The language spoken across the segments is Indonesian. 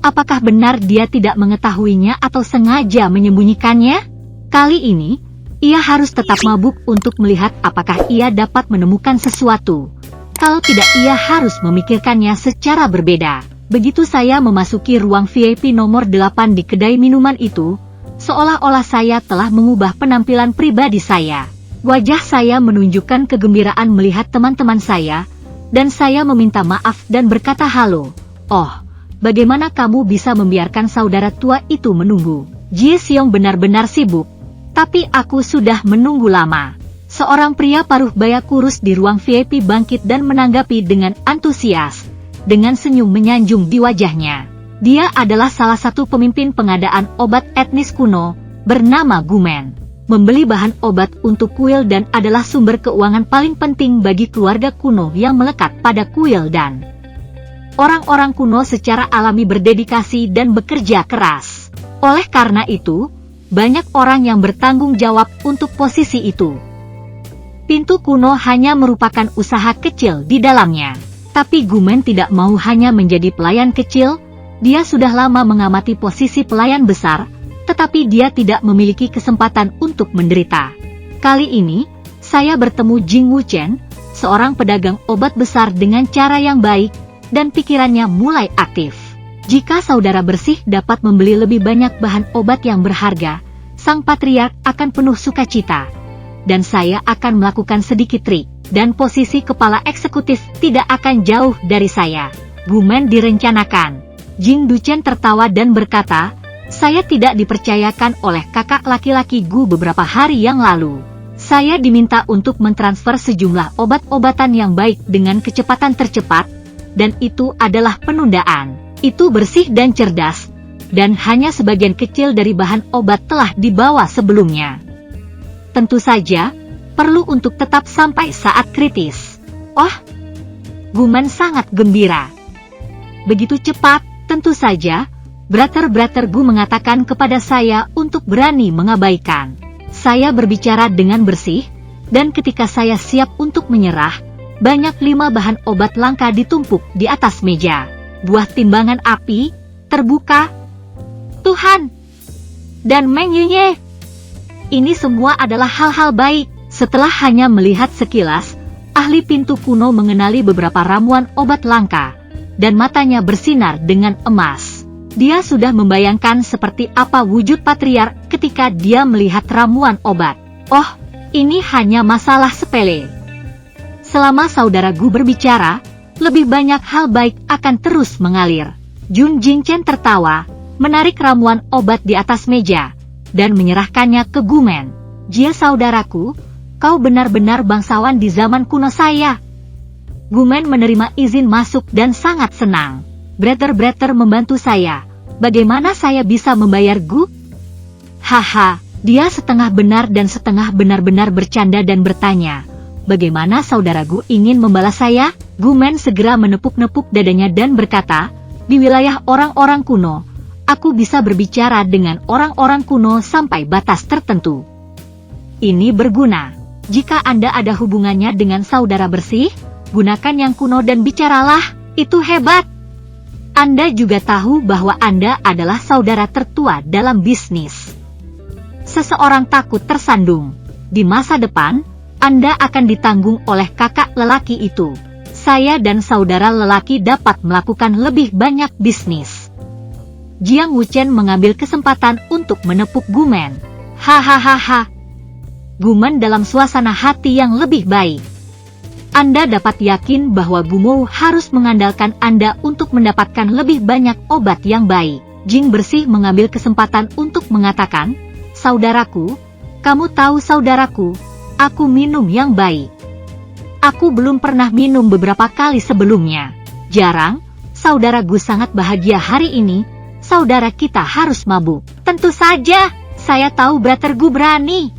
Apakah benar dia tidak mengetahuinya atau sengaja menyembunyikannya? Kali ini, ia harus tetap mabuk untuk melihat apakah ia dapat menemukan sesuatu. Kalau tidak, ia harus memikirkannya secara berbeda. Begitu saya memasuki ruang VIP nomor 8 di kedai minuman itu, seolah-olah saya telah mengubah penampilan pribadi saya. Wajah saya menunjukkan kegembiraan melihat teman-teman saya, dan saya meminta maaf dan berkata halo. Oh, bagaimana kamu bisa membiarkan saudara tua itu menunggu? Ji Xiong benar-benar sibuk, tapi aku sudah menunggu lama. Seorang pria paruh baya kurus di ruang VIP bangkit dan menanggapi dengan antusias, dengan senyum menyanjung di wajahnya. Dia adalah salah satu pemimpin pengadaan obat etnis kuno, bernama Gumen. Membeli bahan obat untuk kuil dan adalah sumber keuangan paling penting bagi keluarga kuno yang melekat pada kuil dan orang-orang kuno secara alami berdedikasi dan bekerja keras. Oleh karena itu, banyak orang yang bertanggung jawab untuk posisi itu. Pintu kuno hanya merupakan usaha kecil di dalamnya. Tapi Gumen tidak mau hanya menjadi pelayan kecil, dia sudah lama mengamati posisi pelayan besar, tetapi dia tidak memiliki kesempatan untuk menderita. Kali ini, saya bertemu Jing Wuchen, seorang pedagang obat besar dengan cara yang baik, dan pikirannya mulai aktif. Jika saudara bersih dapat membeli lebih banyak bahan obat yang berharga, sang patriark akan penuh sukacita. Dan saya akan melakukan sedikit trik, dan posisi kepala eksekutif tidak akan jauh dari saya. Gumen direncanakan. Jing Duchen tertawa dan berkata, saya tidak dipercayakan oleh kakak laki-laki Gu beberapa hari yang lalu. Saya diminta untuk mentransfer sejumlah obat-obatan yang baik dengan kecepatan tercepat, dan itu adalah penundaan. Itu bersih dan cerdas, dan hanya sebagian kecil dari bahan obat telah dibawa sebelumnya. Tentu saja, perlu untuk tetap sampai saat kritis. Oh, Gumen sangat gembira. Begitu cepat, tentu saja, Brother Gu mengatakan kepada saya untuk berani mengabaikan. Saya berbicara dengan bersih, dan ketika saya siap untuk menyerah, banyak 5 bahan obat langka ditumpuk di atas meja. Buah timbangan api, terbuka, Tuhan, dan Meng Yunye. Ini semua adalah hal-hal baik. Setelah hanya melihat sekilas, ahli pintu kuno mengenali beberapa ramuan obat langka, dan matanya bersinar dengan emas. Dia sudah membayangkan seperti apa wujud patriark ketika dia melihat ramuan obat. Oh, ini hanya masalah sepele. Selama saudara Gu berbicara, lebih banyak hal baik akan terus mengalir. Jun Jingchen tertawa, menarik ramuan obat di atas meja, dan menyerahkannya ke Gumen. Jia saudaraku, kau benar-benar bangsawan di zaman kuno saya. Gumen menerima izin masuk dan sangat senang. Brother membantu saya. Bagaimana saya bisa membayar Gu? Haha, dia setengah benar dan setengah benar-benar bercanda dan bertanya, bagaimana saudara Gu ingin membalas saya? Gumen segera menepuk-nepuk dadanya dan berkata, di wilayah orang-orang kuno, aku bisa berbicara dengan orang-orang kuno sampai batas tertentu. Ini berguna. Jika Anda ada hubungannya dengan saudara bersih, gunakan yang kuno dan bicaralah, itu hebat. Anda juga tahu bahwa Anda adalah saudara tertua dalam bisnis. Seseorang takut tersandung. Di masa depan, Anda akan ditanggung oleh kakak lelaki itu. Saya dan saudara lelaki dapat melakukan lebih banyak bisnis. Jiang Wuchen mengambil kesempatan untuk menepuk Gumen. Hahaha. Gumen dalam suasana hati yang lebih baik. Anda dapat yakin bahwa Gumo harus mengandalkan Anda untuk mendapatkan lebih banyak obat yang baik. Jing bersih mengambil kesempatan untuk mengatakan, saudaraku, kamu tahu saudaraku, aku minum yang baik. Aku belum pernah minum beberapa kali sebelumnya. Jarang, saudara Gu sangat bahagia hari ini, saudara kita harus mabuk. Tentu saja, saya tahu Brother Gu berani.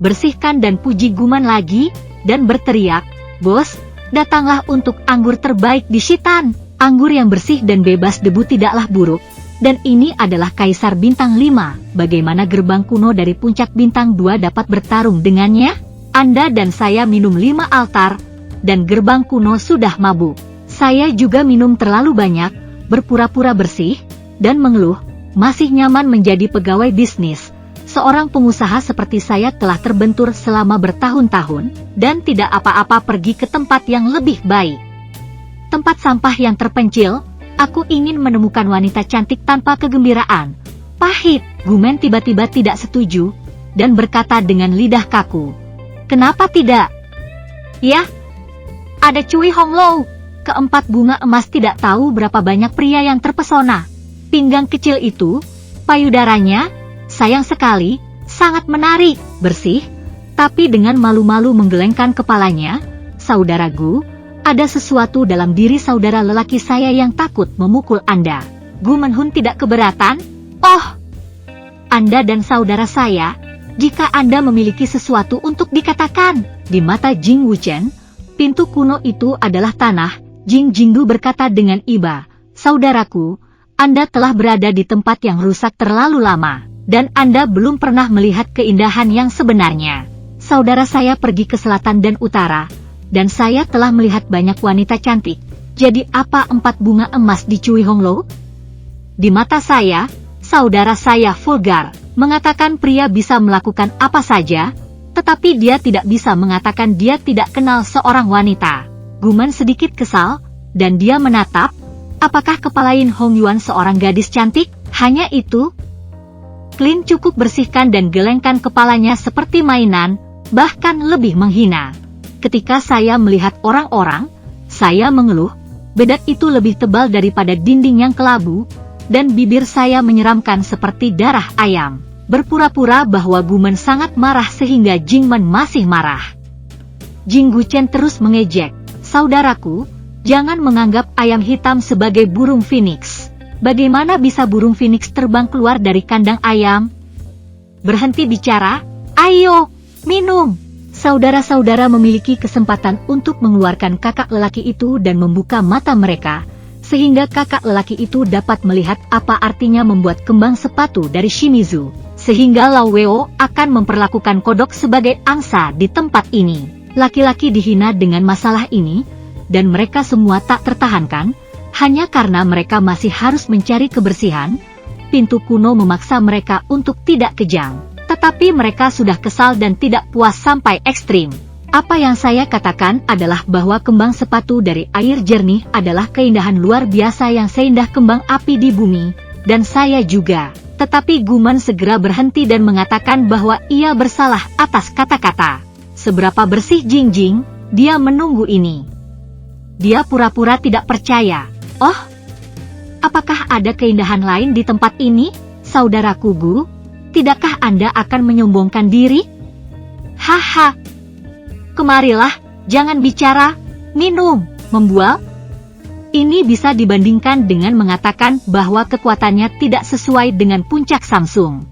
Bersihkan dan puji Guman lagi, dan berteriak, bos, datanglah untuk anggur terbaik di Shitan. Anggur yang bersih dan bebas debu tidaklah buruk, dan ini adalah Kaisar Bintang 5. Bagaimana gerbang kuno dari puncak Bintang 2 dapat bertarung dengannya? Anda dan saya minum 5 altar, dan gerbang kuno sudah mabuk. Saya juga minum terlalu banyak, berpura-pura bersih, dan mengeluh, masih nyaman menjadi pegawai bisnis. Seorang pengusaha seperti saya telah terbentur selama bertahun-tahun, dan tidak apa-apa pergi ke tempat yang lebih baik. Tempat sampah yang terpencil, aku ingin menemukan wanita cantik tanpa kegembiraan. Pahit, Gumen tiba-tiba tidak setuju, dan berkata dengan lidah kaku. Kenapa tidak? Ya, ada Cui Honglo. Keempat bunga emas tidak tahu berapa banyak pria yang terpesona. Pinggang kecil itu, payudaranya, sayang sekali, sangat menarik, bersih, tapi dengan malu-malu menggelengkan kepalanya. Saudaraku, ada sesuatu dalam diri saudara lelaki saya yang takut memukul Anda. Gu Menhun tidak keberatan. Oh, Anda dan saudara saya, jika Anda memiliki sesuatu untuk dikatakan. Di mata Jing Wuchen, pintu kuno itu adalah tanah. Jing Jingdu berkata dengan iba, saudaraku, Anda telah berada di tempat yang rusak terlalu lama, dan Anda belum pernah melihat keindahan yang sebenarnya. Saudara saya pergi ke selatan dan utara, dan saya telah melihat banyak wanita cantik. Jadi apa 4 bunga emas di Cui Honglo? Di mata saya, saudara saya vulgar, mengatakan pria bisa melakukan apa saja, tetapi dia tidak bisa mengatakan dia tidak kenal seorang wanita. Guman sedikit kesal, dan dia menatap, apakah kepalain Hong Yuan seorang gadis cantik? Hanya itu? Klin cukup bersihkan dan gelengkan kepalanya seperti mainan, bahkan lebih menghina. Ketika saya melihat orang-orang, saya mengeluh, bedak itu lebih tebal daripada dinding yang kelabu, dan bibir saya menyeramkan seperti darah ayam. Berpura-pura bahwa Gumen sangat marah sehingga Jingmen masih marah. Jing Guchen terus mengejek, saudaraku, jangan menganggap ayam hitam sebagai burung phoenix. Bagaimana bisa burung phoenix terbang keluar dari kandang ayam? Berhenti bicara, ayo, minum. Saudara-saudara memiliki kesempatan untuk mengeluarkan kakak lelaki itu dan membuka mata mereka, sehingga kakak lelaki itu dapat melihat apa artinya membuat kembang sepatu dari Shimizu, sehingga Lao Weo akan memperlakukan kodok sebagai angsa di tempat ini. Laki-laki dihina dengan masalah ini, dan mereka semua tak tertahankan, hanya karena mereka masih harus mencari kebersihan. Pintu kuno memaksa mereka untuk tidak kejam, tetapi mereka sudah kesal dan tidak puas sampai ekstrim. Apa yang saya katakan adalah bahwa kembang sepatu dari air jernih adalah keindahan luar biasa yang seindah kembang api di bumi, dan saya juga. Tetapi Guman segera berhenti dan mengatakan bahwa ia bersalah atas kata-kata. Seberapa bersih Jing, dia menunggu ini. Dia pura-pura tidak percaya. Oh, apakah ada keindahan lain di tempat ini, saudaraku Gu? Tidakkah Anda akan menyombongkan diri? Haha. Kemarilah, jangan bicara, minum, membual. Ini bisa dibandingkan dengan mengatakan bahwa kekuatannya tidak sesuai dengan puncak Samsung.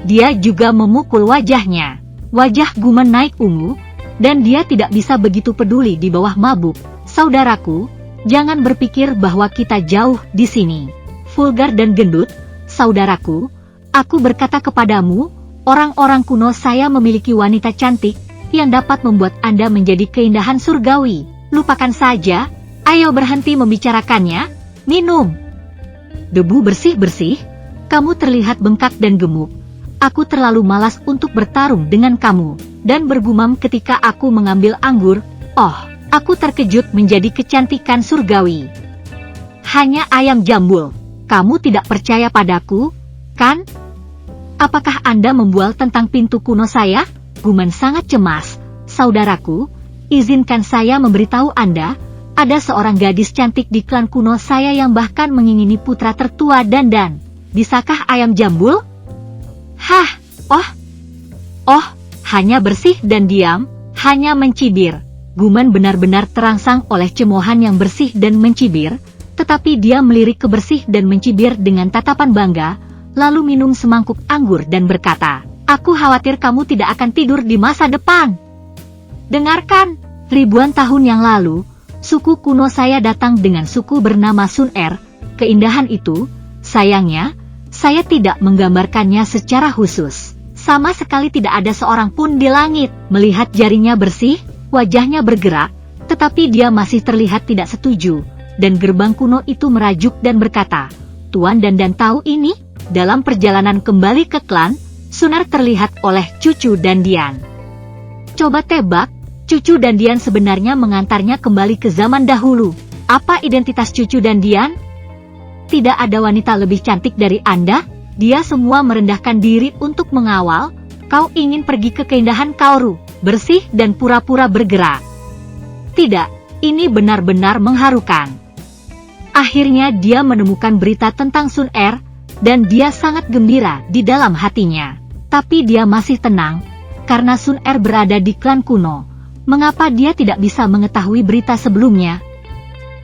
Dia juga memukul wajahnya. Wajah Guman naik ungu, dan dia tidak bisa begitu peduli di bawah mabuk. Saudaraku, jangan berpikir bahwa kita jauh di sini. Vulgar dan gendut, saudaraku, aku berkata kepadamu, orang-orang kuno saya memiliki wanita cantik, yang dapat membuat Anda menjadi keindahan surgawi. Lupakan saja, ayo berhenti membicarakannya, minum. Debu bersih-bersih, kamu terlihat bengkak dan gemuk. Aku terlalu malas untuk bertarung dengan kamu, dan bergumam ketika aku mengambil anggur. Oh, aku terkejut menjadi kecantikan surgawi. Hanya ayam jambul. Kamu tidak percaya padaku, kan? Apakah Anda membual tentang pintu kuno saya? Guman sangat cemas. Saudaraku, izinkan saya memberitahu Anda, ada seorang gadis cantik di klan kuno saya yang bahkan mengingini putra tertua Dandan. Bisakah ayam jambul? Hah, oh, hanya bersih dan diam, hanya mencibir. Guman benar-benar terangsang oleh cemoohan yang bersih dan mencibir, tetapi dia melirik ke bersih dan mencibir dengan tatapan bangga, lalu minum semangkuk anggur dan berkata, aku khawatir kamu tidak akan tidur di masa depan. Dengarkan, ribuan tahun yang lalu, suku kuno saya datang dengan suku bernama Sun Er. Keindahan itu, sayangnya, saya tidak menggambarkannya secara khusus. Sama sekali tidak ada seorang pun di langit. Melihat jarinya bersih, wajahnya bergerak, tetapi dia masih terlihat tidak setuju, dan gerbang kuno itu merajuk dan berkata, Tuan Dan tahu ini? Dalam perjalanan kembali ke klan, Sun Er terlihat oleh cucu Dandian. Coba tebak, cucu Dandian sebenarnya mengantarnya kembali ke zaman dahulu. Apa identitas cucu Dandian? Tidak ada wanita lebih cantik dari Anda. Dia semua merendahkan diri untuk mengawal. Kau ingin pergi ke keindahan Kaoru, bersih dan pura-pura bergerak. Tidak, ini benar-benar mengharukan. Akhirnya dia menemukan berita tentang Sun Er, dan dia sangat gembira di dalam hatinya. Tapi dia masih tenang, karena Sun Er berada di klan kuno. Mengapa dia tidak bisa mengetahui berita sebelumnya?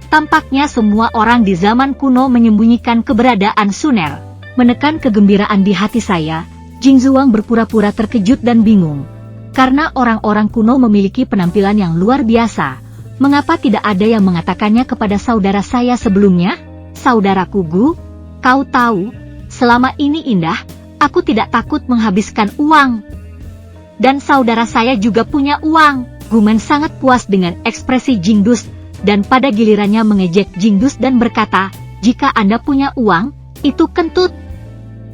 Tampaknya semua orang di zaman kuno menyembunyikan keberadaan Sun Er. Menekan kegembiraan di hati saya, Jing Zhuang berpura-pura terkejut dan bingung. Karena orang-orang kuno memiliki penampilan yang luar biasa, mengapa tidak ada yang mengatakannya kepada saudara saya sebelumnya? Saudaraku Gu, kau tahu, selama ini Indah, aku tidak takut menghabiskan uang. Dan saudara saya juga punya uang. Gumen sangat puas dengan ekspresi Jingdus, dan pada gilirannya mengejek Jingdus dan berkata, jika Anda punya uang, itu kentut.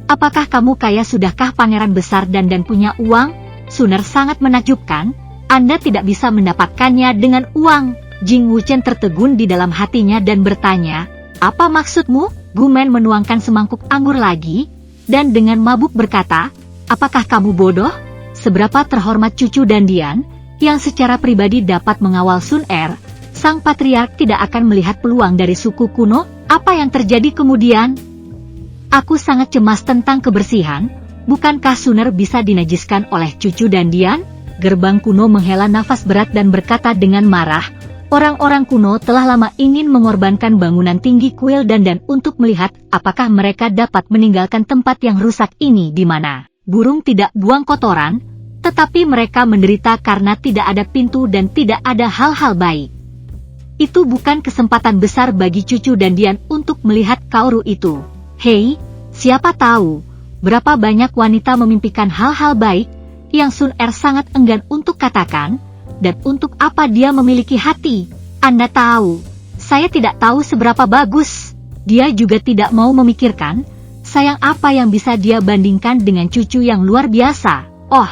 Apakah kamu kaya sudahkah pangeran besar dan punya uang? Sun Er sangat menakjubkan, Anda tidak bisa mendapatkannya dengan uang. Jing Wuchen tertegun di dalam hatinya dan bertanya, apa maksudmu? Gumen menuangkan semangkuk anggur lagi, dan dengan mabuk berkata, apakah kamu bodoh? Seberapa terhormat cucu Dandian, yang secara pribadi dapat mengawal Sun Er, sang patriark tidak akan melihat peluang dari suku kuno. Apa yang terjadi kemudian? Aku sangat cemas tentang kebersihan. Bukankah Sun Er bisa dinajiskan oleh cucu Dandian? Gerbang kuno menghela nafas berat dan berkata dengan marah, orang-orang kuno telah lama ingin mengorbankan bangunan tinggi kuil Dan untuk melihat apakah mereka dapat meninggalkan tempat yang rusak ini di mana burung tidak buang kotoran, tetapi mereka menderita karena tidak ada pintu dan tidak ada hal-hal baik. Itu bukan kesempatan besar bagi cucu Dandian untuk melihat Kaoru itu. Hei, siapa tahu berapa banyak wanita memimpikan hal-hal baik yang Sun Er sangat enggan untuk katakan, dan untuk apa dia memiliki hati. Anda tahu, saya tidak tahu seberapa bagus. Dia juga tidak mau memikirkan, sayang apa yang bisa dia bandingkan dengan cucu yang luar biasa. Oh,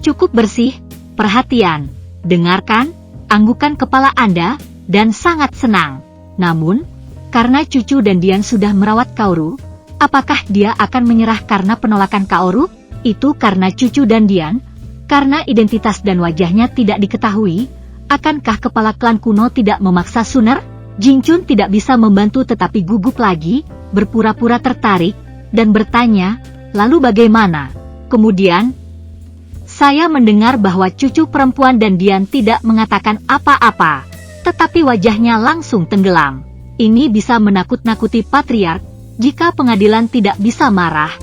cukup bersih, perhatian, dengarkan, anggukan kepala Anda, dan sangat senang. Namun, karena cucu Dandian sudah merawat Kaoru, apakah dia akan menyerah karena penolakan Kaoru? Itu karena cucu Dandian, karena identitas dan wajahnya tidak diketahui. Akankah kepala klan kuno tidak memaksa Sun Er? Jing Chun tidak bisa membantu tetapi gugup lagi, berpura-pura tertarik, dan bertanya, lalu bagaimana? Kemudian, saya mendengar bahwa cucu perempuan Dandian tidak mengatakan apa-apa, tetapi wajahnya langsung tenggelam. Ini bisa menakut-nakuti patriark. Jika pengadilan tidak bisa marah,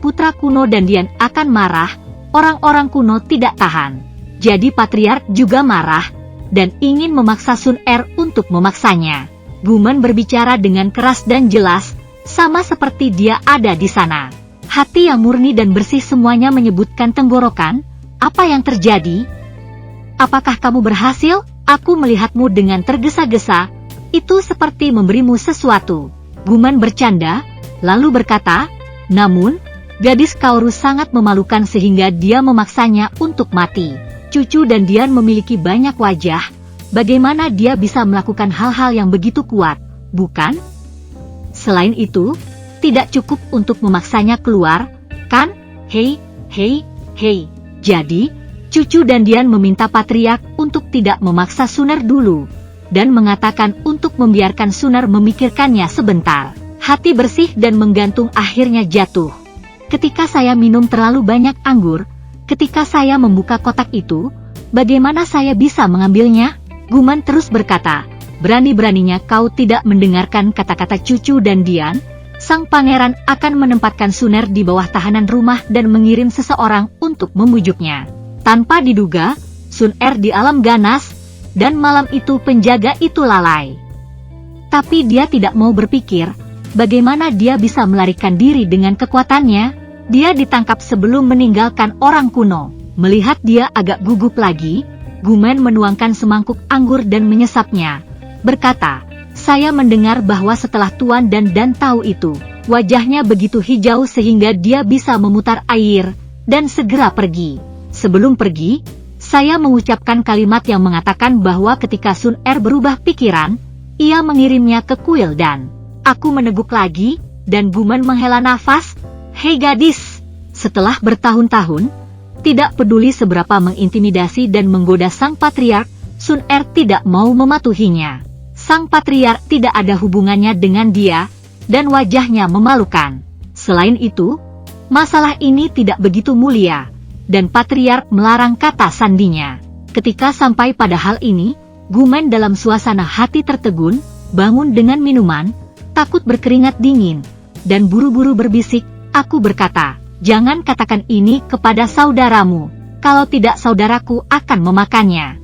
putra kuno Dandian akan marah, orang-orang kuno tidak tahan. Jadi patriark juga marah, dan ingin memaksa Sun Er untuk memaksanya. Gumen berbicara dengan keras dan jelas, sama seperti dia ada di sana. Hati yang murni dan bersih semuanya menyebutkan tenggorokan. Apa yang terjadi? Apakah kamu berhasil? Aku melihatmu dengan tergesa-gesa. Itu seperti memberimu sesuatu. Guman bercanda, lalu berkata, namun, gadis Kaoru sangat memalukan sehingga dia memaksanya untuk mati. Cucu Dandian memiliki banyak wajah, bagaimana dia bisa melakukan hal-hal yang begitu kuat, bukan? Selain itu, tidak cukup untuk memaksanya keluar, kan? Hei, hei, hei. Jadi, cucu Dandian meminta patriark untuk tidak memaksa Sun Er dulu, dan mengatakan untuk membiarkan Sun Er memikirkannya sebentar. Hati bersih dan menggantung akhirnya jatuh. Ketika saya minum terlalu banyak anggur, ketika saya membuka kotak itu, bagaimana saya bisa mengambilnya? Guman terus berkata, berani-beraninya kau tidak mendengarkan kata-kata cucu Dandian. Sang pangeran akan menempatkan Sun Er di bawah tahanan rumah dan mengirim seseorang untuk membujuknya. Tanpa diduga, Sun Er di alam ganas, dan malam itu penjaga itu lalai. Tapi dia tidak mau berpikir, bagaimana dia bisa melarikan diri dengan kekuatannya. Dia ditangkap sebelum meninggalkan orang kuno. Melihat dia agak gugup lagi, Gumen menuangkan semangkuk anggur dan menyesapnya. Berkata, Saya mendengar bahwa setelah Tuan Dan tahu itu, wajahnya begitu hijau sehingga dia bisa memutar air, dan segera pergi. Sebelum pergi, saya mengucapkan kalimat yang mengatakan bahwa ketika Sun Er berubah pikiran, ia mengirimnya ke kuil dan aku meneguk lagi, dan Guman menghela nafas. Hei gadis, setelah bertahun-tahun, tidak peduli seberapa mengintimidasi dan menggoda sang patriark, Sun Er tidak mau mematuhinya. Sang patriark tidak ada hubungannya dengan dia, dan wajahnya memalukan. Selain itu, masalah ini tidak begitu mulia, dan patriark melarang kata sandinya. Ketika sampai pada hal ini, Guman dalam suasana hati tertegun, bangun dengan minuman, takut berkeringat dingin, dan buru-buru berbisik. Aku berkata, jangan katakan ini kepada saudaramu, kalau tidak saudaraku akan memakannya.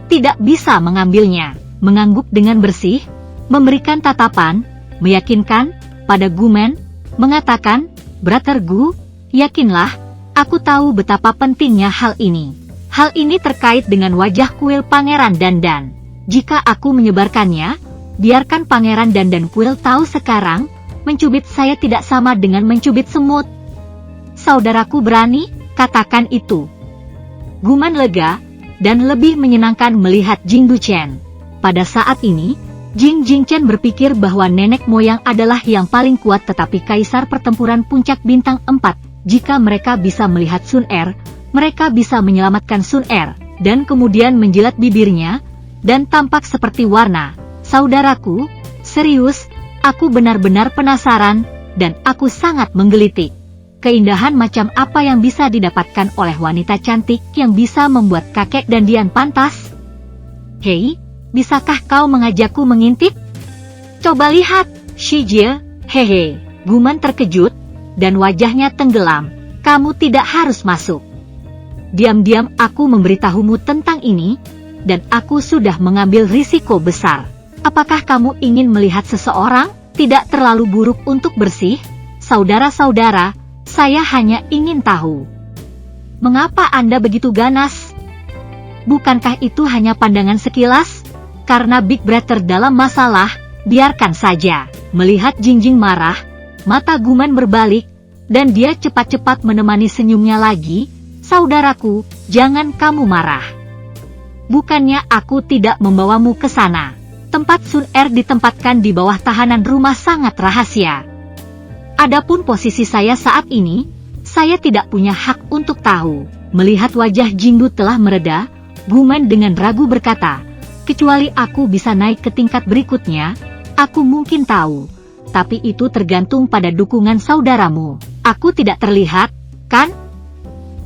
Tidak bisa mengambilnya. Mengangguk dengan bersih, memberikan tatapan, meyakinkan, pada Guman, mengatakan, Brother Gu, yakinlah, aku tahu betapa pentingnya hal ini. Hal ini terkait dengan wajah kuil Pangeran Dandan. Jika aku menyebarkannya, biarkan Pangeran Dandan kuil tahu sekarang, mencubit saya tidak sama dengan mencubit semut. Saudaraku berani, katakan itu. Guman lega, dan lebih menyenangkan melihat Jing Duchen. Pada saat ini, Jing Jingchen berpikir bahwa nenek moyang adalah yang paling kuat tetapi kaisar pertempuran puncak bintang 4. Jika mereka bisa melihat Sun Er, mereka bisa menyelamatkan Sun Er, dan kemudian menjilat bibirnya, dan tampak seperti warna. Saudaraku, serius, aku benar-benar penasaran, dan aku sangat menggelitik. Keindahan macam apa yang bisa didapatkan oleh wanita cantik yang bisa membuat kakek dan Dian pantas? Hei, bisakah kau mengajakku mengintip? Coba lihat, Shi Jie, hehe. Guman terkejut, dan wajahnya tenggelam. Kamu tidak harus masuk. Diam-diam aku memberitahumu tentang ini, dan aku sudah mengambil risiko besar. Apakah kamu ingin melihat seseorang tidak terlalu buruk untuk bersih? Saudara-saudara, saya hanya ingin tahu. Mengapa Anda begitu ganas? Bukankah itu hanya pandangan sekilas? Karena Big Brother dalam masalah, biarkan saja. Melihat Jingjing marah, mata Guman berbalik, dan dia cepat-cepat menemani senyumnya lagi. Saudaraku, jangan kamu marah. Bukannya aku tidak membawamu ke sana. Tempat Sun Er ditempatkan di bawah tahanan rumah sangat rahasia. Adapun posisi saya saat ini, saya tidak punya hak untuk tahu. Melihat wajah Jingdu telah mereda, Guman dengan ragu berkata, kecuali aku bisa naik ke tingkat berikutnya, aku mungkin tahu. Tapi itu tergantung pada dukungan saudaramu. Aku tidak terlihat, kan?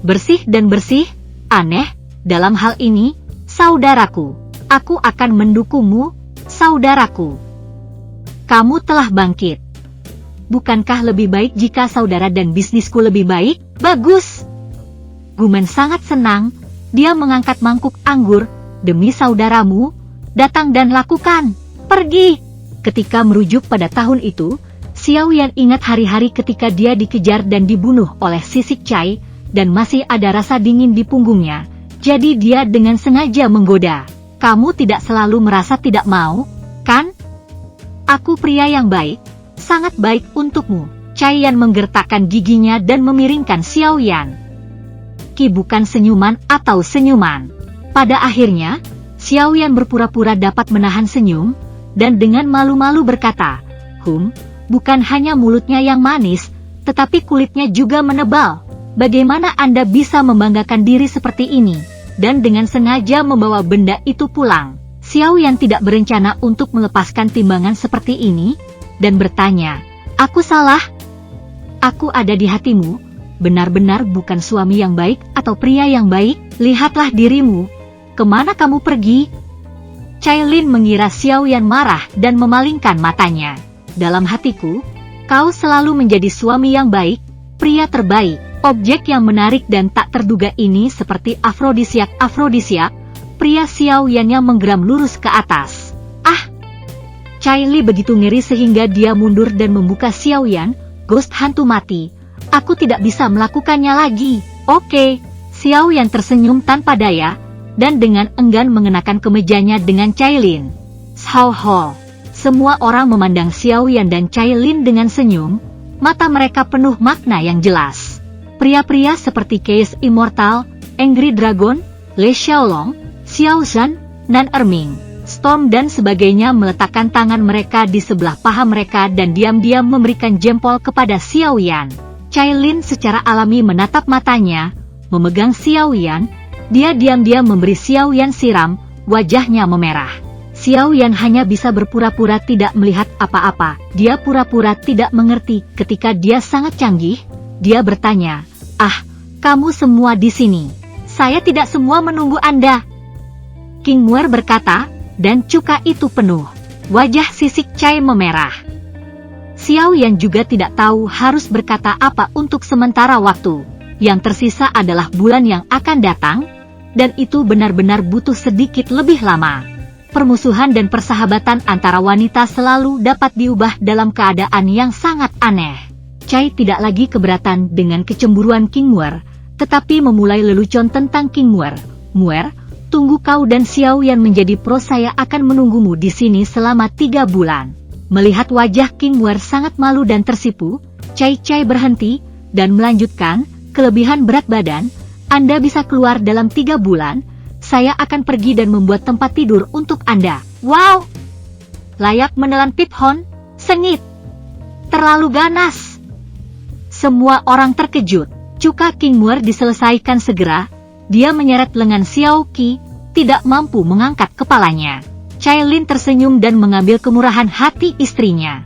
Bersih dan bersih, aneh, dalam hal ini, saudaraku. Aku akan mendukungmu, saudaraku. Kamu telah bangkit. Bukankah lebih baik jika saudara dan bisnisku lebih baik? Bagus! Guman sangat senang, dia mengangkat mangkuk anggur, demi saudaramu, datang dan lakukan, pergi. Ketika merujuk pada tahun itu, Xiao Yan ingat hari-hari ketika dia dikejar dan dibunuh oleh Sisik Cai, dan masih ada rasa dingin di punggungnya, jadi dia dengan sengaja menggoda. Kamu tidak selalu merasa tidak mau, kan? Aku pria yang baik, sangat baik untukmu. Cai Yan menggertakkan giginya dan memiringkan Xiao Yan. Ki bukan senyuman atau senyuman. Pada akhirnya, Xiao Yan berpura-pura dapat menahan senyum, dan dengan malu-malu berkata, bukan hanya mulutnya yang manis, tetapi kulitnya juga menebal. Bagaimana Anda bisa membanggakan diri seperti ini, dan dengan sengaja membawa benda itu pulang? Xiao Yan tidak berencana untuk melepaskan timbangan seperti ini, dan bertanya, aku salah? Aku ada di hatimu, benar-benar bukan suami yang baik atau pria yang baik, lihatlah dirimu. Kemana kamu pergi? Cailin mengira Xiao Yan marah dan memalingkan matanya. Dalam hatiku, kau selalu menjadi suami yang baik, pria terbaik. Objek yang menarik dan tak terduga ini seperti afrodisiak, pria Xiao Yan yang menggeram lurus ke atas. Ah! Caili begitu ngeri sehingga dia mundur dan membuka Xiao Yan, ghost hantu mati. Aku tidak bisa melakukannya lagi. Oke. Xiao Yan tersenyum tanpa daya, dan dengan enggan mengenakan kemejanya dengan Cailin. Sao ho. Semua orang memandang Xiao Yan dan Cai Lin dengan senyum, mata mereka penuh makna yang jelas. Pria-pria seperti Case Immortal, Angry Dragon, Le Xiaolong, Xiao Zhan, Nan Erming, Storm dan sebagainya meletakkan tangan mereka di sebelah paha mereka dan diam-diam memberikan jempol kepada Xiao Yan. Cai Lin secara alami menatap matanya, memegang Xiao Yan. Dia diam-diam memberi Xiao Yan siram, wajahnya memerah. Xiao Yan hanya bisa berpura-pura tidak melihat apa-apa. Dia pura-pura tidak mengerti ketika dia sangat canggih. Dia bertanya, "Ah, kamu semua di sini. Saya tidak semua menunggu Anda." King Muer berkata, dan cuka itu penuh. Wajah sisik Cai memerah. Xiao Yan juga tidak tahu harus berkata apa untuk sementara waktu. Yang tersisa adalah bulan yang akan datang, dan itu benar-benar butuh sedikit lebih lama. Permusuhan dan persahabatan antara wanita selalu dapat diubah dalam keadaan yang sangat aneh. Cai tidak lagi keberatan dengan kecemburuan King Muer, tetapi memulai lelucon tentang King Muer. "Muer, tunggu kau dan Xiao Yan menjadi pro, saya akan menunggumu di sini selama 3 bulan. Melihat wajah King Muer sangat malu dan tersipu, Cai berhenti, dan melanjutkan, "Kelebihan berat badan, Anda bisa keluar dalam 3 bulan, saya akan pergi dan membuat tempat tidur untuk Anda." Wow! Layak menelan Pip Hon, sengit. Terlalu ganas. Semua orang terkejut. Cuka King Muer diselesaikan segera. Dia menyeret lengan Xiao Qi, tidak mampu mengangkat kepalanya. Cai Lin tersenyum dan mengambil kemurahan hati istrinya.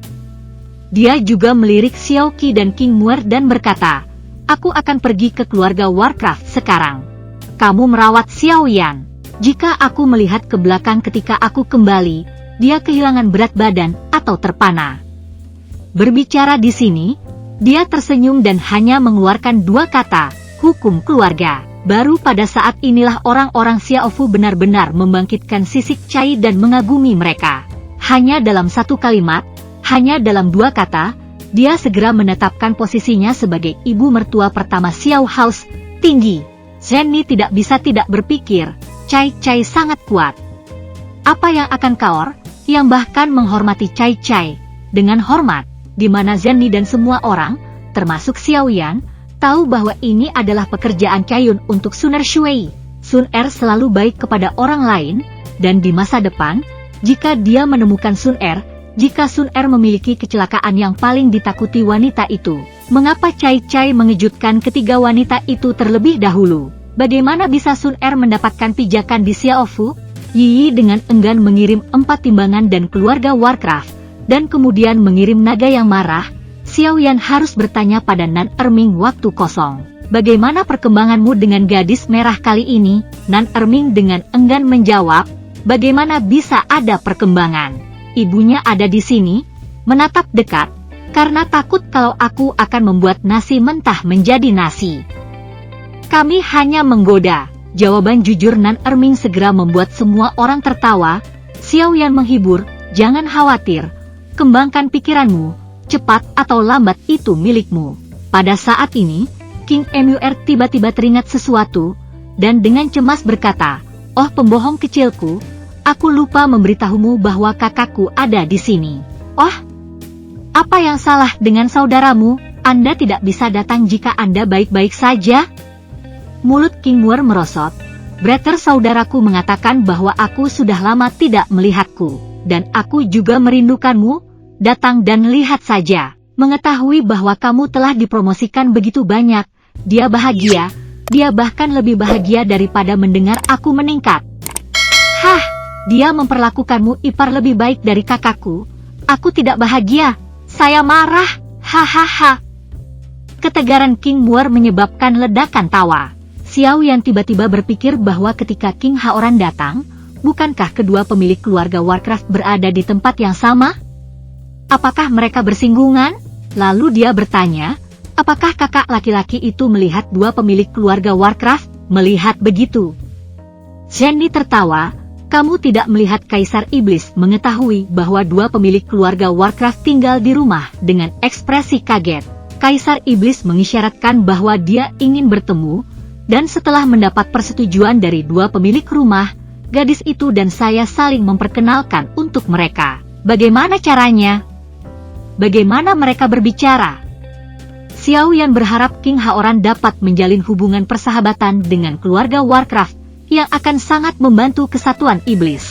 Dia juga melirik Xiao Qi dan King Muer dan berkata, "Aku akan pergi ke keluarga Warcraft sekarang. Kamu merawat Xiao Yan. Jika aku melihat ke belakang ketika aku kembali, dia kehilangan berat badan atau terpana." Berbicara di sini, dia tersenyum dan hanya mengeluarkan 2 kata, "Hukum keluarga." Baru pada saat inilah orang-orang Xiaofu benar-benar membangkitkan sisik Cai dan mengagumi mereka. Hanya dalam 1 kalimat, hanya dalam 2 kata, dia segera menetapkan posisinya sebagai ibu mertua pertama Xiao House, tinggi. Zhenni tidak bisa tidak berpikir, Cai sangat kuat. Apa yang akan Kaor, yang bahkan menghormati Cai dengan hormat, di mana Zhenni dan semua orang, termasuk Xiao Yan, tahu bahwa ini adalah pekerjaan Caiun untuk Sun Er Shui. Sun Er selalu baik kepada orang lain, dan di masa depan, jika dia menemukan Sun Er, jika Sun Er memiliki kecelakaan yang paling ditakuti wanita itu, mengapa Cai mengejutkan ketiga wanita itu terlebih dahulu? Bagaimana bisa Sun Er mendapatkan pijakan di Xiaofu? Yi dengan enggan mengirim 4 timbangan dan keluarga Warcraft, dan kemudian mengirim naga yang marah. Xiao Yan harus bertanya pada Nan Erming waktu kosong. "Bagaimana perkembanganmu dengan gadis merah kali ini?" Nan Erming dengan enggan menjawab, "Bagaimana bisa ada perkembangan? Ibunya ada di sini," menatap dekat, "karena takut kalau aku akan membuat nasi mentah menjadi nasi." "Kami hanya menggoda." Jawaban jujur Nan Erming segera membuat semua orang tertawa. Xiao Yan menghibur, "Jangan khawatir, kembangkan pikiranmu. Cepat atau lambat itu milikmu." Pada saat ini, King Muer tiba-tiba teringat sesuatu, dan dengan cemas berkata, "Oh pembohong kecilku, aku lupa memberitahumu bahwa kakakku ada di sini." "Oh, apa yang salah dengan saudaramu? Anda tidak bisa datang jika Anda baik-baik saja?" Mulut King Muer merosot. "Brother, saudaraku mengatakan bahwa aku sudah lama tidak melihatku, dan aku juga merindukanmu. Datang dan lihat saja. Mengetahui bahwa kamu telah dipromosikan begitu banyak, dia bahagia, dia bahkan lebih bahagia daripada mendengar aku meningkat." "Hah, dia memperlakukanmu ipar lebih baik dari kakakku. Aku tidak bahagia, saya marah, hahaha." Ketegaran King Muer menyebabkan ledakan tawa. Xiao Yan tiba-tiba berpikir bahwa ketika King Haoran datang, bukankah kedua pemilik keluarga Warcraft berada di tempat yang sama? Apakah mereka bersinggungan? Lalu dia bertanya, apakah kakak laki-laki itu melihat 2 pemilik keluarga Warcraft? Melihat begitu. Zhenni tertawa, "Kamu tidak melihat Kaisar Iblis?" Mengetahui bahwa 2 pemilik keluarga Warcraft tinggal di rumah dengan ekspresi kaget. Kaisar Iblis mengisyaratkan bahwa dia ingin bertemu, dan setelah mendapat persetujuan dari 2 pemilik rumah, gadis itu dan saya saling memperkenalkan untuk mereka. Bagaimana caranya? Bagaimana mereka berbicara? Xiao Yan berharap King Haoran dapat menjalin hubungan persahabatan dengan keluarga Warcraft yang akan sangat membantu kesatuan iblis.